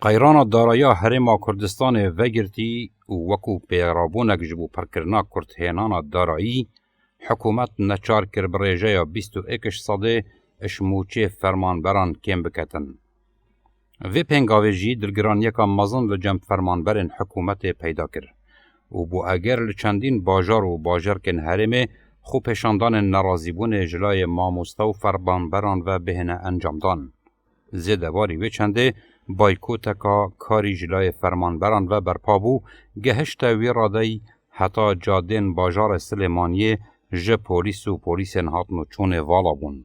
قیران دارایی هرما کردستان وگرتی و وکو پیرابونک جبو پرکرنا کردهنان دارایی حکومت نچار کر بریجه 21 صده اشموچه فرمانبران کم بکتن. وی پنگاوی جی درگران یکا مزن لجم فرمانبرین حکومت پیدا کر. و بو اگر لچندین باجار و باجر کن هرمه خو پیشاندان نرازیبون جلای ماموستا و فرمانبران و بهنه انجام دان. زیده واری وی چنده بایکوتکا کاری جلای فرمانبران و برپابو گهشت وی رادی حتی جادین باجار سلیمانیه جه پولیس و پولیسین هاتنو چون والا بون.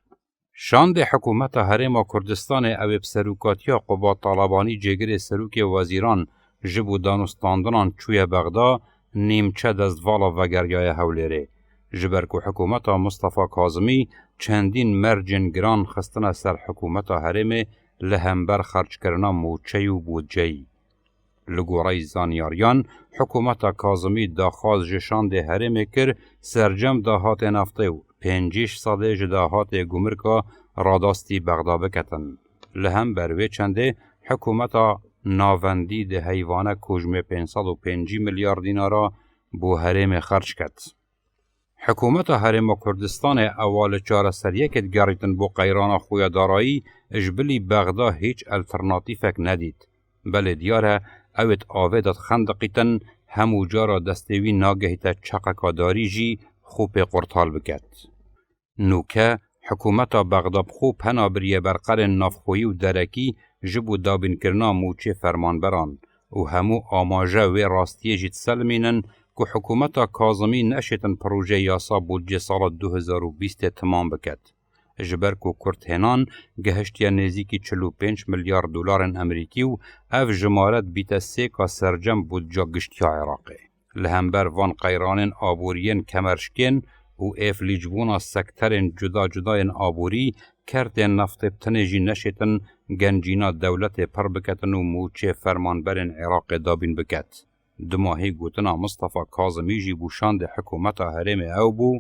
شاند حکومت هرما کردستان او بسروکاتیا قبا طالبانی جگر سروک وزیران جبو دانستاندنان چوی بغدا نیمچه دزدوالا و گریای حولیره. جبرکو حکومت مصطفى کاظمی چندین مرجن گران خستن سر حکومت هرمه لهمبر خرچ کرنا موچه و بودجهی. لگوری زانیاریان حکومت کاظمی داخواز جشان ده هرمه کر سرجم داهات نفته و 5 ساده جداهات گمرکا راداستی بغدا بکتن. لهم بروی چنده حکومت ناوندی ده حیوانه کجمه 505 میلیارد دینارا بو هرم خرج کت. حکومت هرم کردستان اول 4 سر یکت گریتن بو قیران خویا دارایی اجبلی بغدا هیچ الترناتیفک ندید. بله دیاره اوید آویدت خندقیتن همو جارا دستوی ناگهیت چقکا داری جی خوب قرطال بکت. نوکه حکومت بغدا بخو پنا بریه برقر نافخویی و درکی جبو دابین کرنا موچه فرمانبران و همو آماجه و راستیه جید سلمینن که حکومت کاظمی نشتن پروژه یاسا بودجه سال 2020 تمام بکت. جبرکو کردهنان گهشتیا نزیکی 45 میلیارد دلار امریکی و اف جمارت بیت سیکا سرجم بودجا گشتیا عراقه. لهمبر وان قیرانن آبورین کمرشکن و ایف لیجبونا سکترین جدا جداین آبوری کردین نفتبتنه جی نشتن گنجینا دولت پر بکتن و موچه فرمانبرین عراق دابین بکت. دماهی گوتنا مصطفى کاظمی جی بوشاند حکومت هرم او بو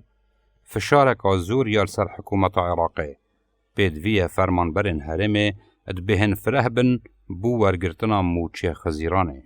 فشارک زور یال سر حکومت عراقه. پیدوی فرمانبرین هرم ادبهن فرهبن بو ورگرتنا موچه خزیرانه.